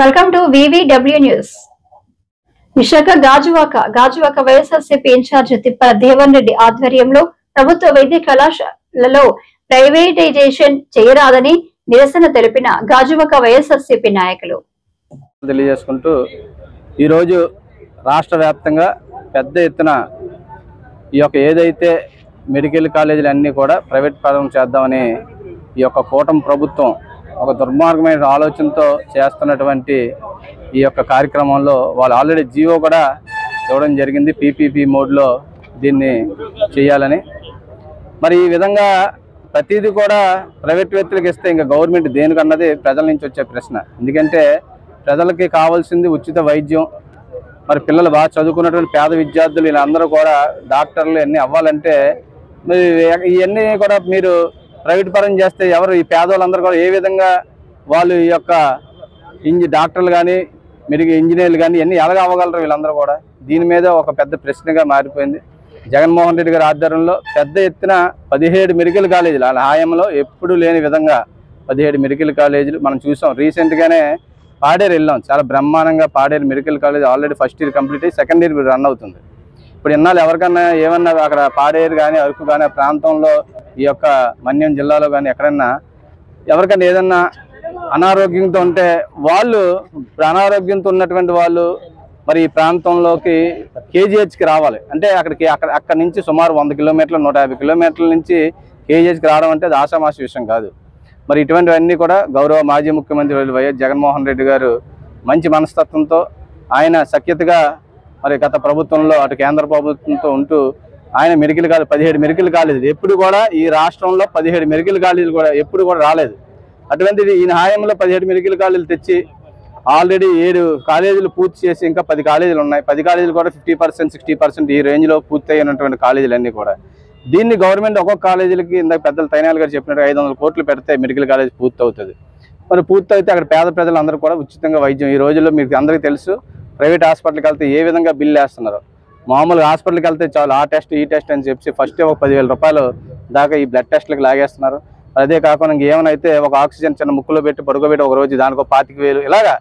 Welcome to VVW news. Visakha Gajuwaka YSRCP incharge Tippala Devan Reddy ఆధ్వర్యంలో ప్రభుత్వ వైద్య కళాశాలలో ప్రైవేటైజేషన్ చేయరాదని నిరసన తెలిపిన గాజువాక వైఎస్ఆర్సీపీ నాయకులు తెలియజేసుకుంటూ ఈరోజు రాష్ట్ర వ్యాప్తంగా పెద్ద ఎత్తున ఈ యొక్క ఏదైతే మెడికల్ కాలేజీలు అన్నీ కూడా ప్రైవేట్ పరం చేద్దామని ఈ యొక్క కూటమి ప్రభుత్వం ఒక దుర్మార్గమైన ఆలోచనతో చేస్తున్నటువంటి ఈ యొక్క కార్యక్రమంలో వాళ్ళు ఆల్రెడీ జీవో కూడా ఇవ్వడం జరిగింది. PPP మోడ్లో దీన్ని చేయాలని. మరి ఈ విధంగా ప్రతిదీ కూడా ప్రైవేట్ వ్యక్తులకు ఇస్తే ఇంకా గవర్నమెంట్ దేనికన్నది ప్రజల నుంచి వచ్చే ప్రశ్న. ఎందుకంటే ప్రజలకి కావాల్సింది ఉచిత వైద్యం. మరి పిల్లలు బాగా చదువుకున్నటువంటి పేద విద్యార్థులు వీళ్ళందరూ కూడా డాక్టర్లు ఇవన్నీ అవ్వాలంటే మరి ఇవన్నీ కూడా మీరు ప్రైవేట్ పరం చేస్తే ఎవరు ఈ పేదవాళ్ళందరూ కూడా ఏ విధంగా వాళ్ళు ఈ యొక్క డాక్టర్లు కానీ మెడికల్ ఇంజనీర్లు కానీ ఇవన్నీ ఎలాగ అవ్వగలరు వీళ్ళందరూ కూడా? దీని మీద ఒక పెద్ద ప్రశ్నగా మారిపోయింది. జగన్మోహన్ రెడ్డి గారి ఆధ్వర్యంలో పెద్ద ఎత్తున 17 మెడికల్ కాలేజీలు వాళ్ళ హాయంలో ఎప్పుడూ లేని విధంగా 17 మెడికల్ కాలేజీలు మనం చూసాం. రీసెంట్గానే పాడేరు వెళ్ళాం. చాలా బ్రహ్మాండంగా Paderu medical college already first year complete అయ్యి సెకండ్ ఇయర్ రన్ అవుతుంది. ఇప్పుడు ఇన్నాళ్ళు ఎవరికన్నా ఏమన్నా అక్కడ పాడేరు కానీ అరకు కానీ ఆ ప్రాంతంలో ఈ యొక్క మన్యం జిల్లాలో కానీ ఎక్కడన్నా ఎవరికన్నా ఏదన్నా అనారోగ్యంతో ఉంటే వాళ్ళు అనారోగ్యంతో ఉన్నటువంటి వాళ్ళు మరి ఈ ప్రాంతంలోకి KGHకి రావాలి అంటే అక్కడి నుంచి సుమారు 100 కిలోమీటర్లు 150 కిలోమీటర్ల నుంచి KGHకి రావడం అంటే అది ఆషామాషి విషయం కాదు. మరి ఇటువంటివన్నీ కూడా గౌరవ మాజీ ముఖ్యమంత్రి వైఎస్ జగన్మోహన్ రెడ్డి గారు మంచి మనస్తత్వంతో ఆయన సఖ్యతగా మరి గత ప్రభుత్వంలో అటు కేంద్ర ప్రభుత్వంతో ఉంటూ ఆయన మెడికల్ కాలేజ్ 17 మెడికల్ కాలేజీలు ఎప్పుడు కూడా ఈ రాష్ట్రంలో 17 మెడికల్ కాలేజీలు కూడా ఎప్పుడు కూడా రాలేదు. అటువంటిది ఈయన హాయంలో 17 మెడికల్ కాలేజీలు తెచ్చి ఆల్రెడీ 7 కాలేజీలు పూర్తి చేసి ఇంకా 10 కాలేజీలు ఉన్నాయి. 10 కాలేజీలు కూడా 50% 60% ఈ రేంజ్లో పూర్తి అయినటువంటి కాలేజీలు అన్నీ కూడా. దీన్ని గవర్నమెంట్ ఒక్కొక్క కాలేజీలకి ఇందాక పెద్దలు తైనాల్ గారు చెప్పినట్టు 500 కోట్లు పెడితే మెడికల్ కాలేజ్ పూర్తి అవుతుంది. మరి పూర్తి అయితే అక్కడ పేద ప్రజలందరూ కూడా ఉచితంగా వైద్యం ఈ రోజుల్లో మీకు అందరికీ తెలుసు. ప్రైవేట్ హాస్పిటల్కి వెళ్తే ఏ విధంగా బిల్లు వేస్తున్నారు. మామూలుగా హాస్పిటల్కి వెళ్తే చాలు ఆ టెస్ట్ ఈ టెస్ట్ అని చెప్పి ఫస్ట్ ఒక 10,000 రూపాయలు దాకా ఈ బ్లడ్ టెస్ట్లకు లాగేస్తున్నారు. అదే కాకుండా ఇంకేమైనా ఒక ఆక్సిజన్ చిన్న ముక్కులో పెట్టి పడుకోబెట్టి ఒక రోజు దానికి 25,000 ఇలాగా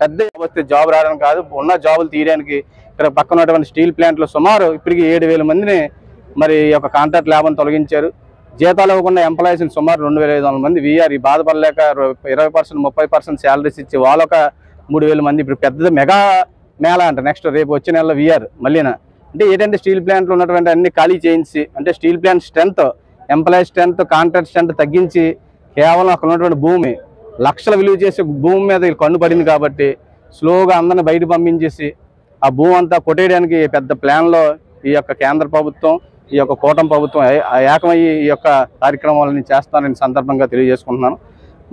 పెద్ద వస్తే జాబ్ రావడానికి కాదు ఉన్న జాబులు తీయడానికి ఇక్కడ పక్కన ఉన్నటువంటి స్టీల్ ప్లాంట్లో సుమారు ఇప్పటికి 7,000 మందిని మరి ఈ యొక్క కాంట్రాక్ట్ ల్యాబ్ని తొలగించారు. జీతాలు ఇవ్వకుండా ఎంప్లాయీస్ని సుమారు 2,500 మంది వీఆర్ ఈ బాధపడలేక 20% 30% శాలరీస్ ఇచ్చి వాళ్ళొక 3,000 మంది ఇప్పుడు పెద్ద మెగా మేళ అంట నెక్స్ట్ రేపు వచ్చే నెలలో వీఆర్ మళ్ళీనా అంటే ఏంటంటే స్టీల్ ప్లాంట్లో ఉన్నటువంటి అన్ని ఖాళీ చేయించి అంటే steel plant strength employee strength contract strength తగ్గించి కేవలం అక్కడ ఉన్నటువంటి భూమి లక్షల విలువ చేసే భూమి మీద కన్ను పడింది కాబట్టి స్లోగా అందరిని బయట పంపించేసి ఆ భూమి అంతా కొట్టేయడానికి పెద్ద ప్లాన్లో ఈ యొక్క కేంద్ర ప్రభుత్వం ఈ యొక్క కూటమి ప్రభుత్వం ఏకమయ్యి ఈ యొక్క కార్యక్రమాలని చేస్తానని సందర్భంగా తెలియజేసుకుంటున్నాను.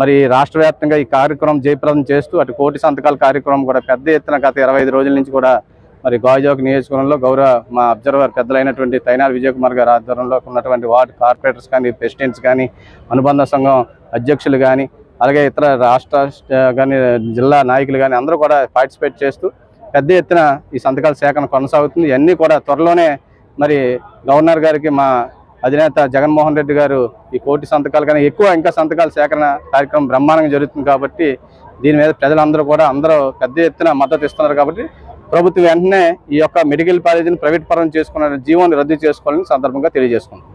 మరి రాష్ట్ర వ్యాప్తంగా ఈ కార్యక్రమం జయప్రదం చేస్తూ అటు కోటి సంతకాల కార్యక్రమం కూడా పెద్ద ఎత్తున గత 25 రోజుల నుంచి కూడా మరి గాజువాక నియోజకవర్గంలో గౌరవ మా అబ్జర్వర్ పెద్దలైనటువంటి తైనాల్ విజయ్ కుమార్ గారి ఆధ్వర్యంలో ఉన్నటువంటి వార్డు కార్పొరేటర్స్ కానీ ప్రెసిడెంట్స్ కానీ అనుబంధ సంఘం అధ్యక్షులు కానీ అలాగే ఇతర రాష్ట్ర కానీ జిల్లా నాయకులు కానీ అందరూ కూడా పార్టిసిపేట్ చేస్తూ పెద్ద ఎత్తున ఈ సంతకాల సేకరణ కొనసాగుతుంది. ఇవన్నీ కూడా త్వరలోనే మరి గవర్నర్ గారికి మా అధినేత జగన్మోహన్ రెడ్డి గారు ఈ కోటి సంతకాలు కానీ ఎక్కువ ఇంకా సంతకాల సేకరణ కార్యక్రమం బ్రహ్మాండంగా జరుగుతుంది కాబట్టి దీని మీద ప్రజలందరూ కూడా అందరూ పెద్ద ఎత్తున మద్దతు ఇస్తున్నారు. కాబట్టి ప్రభుత్వం వెంటనే ఈ యొక్క మెడికల్ కాలేజీని ప్రైవేట్ పరం చేసుకున్న జీవోని రద్దు చేసుకోవాలని సందర్భంగా తెలియజేసుకుంటాం.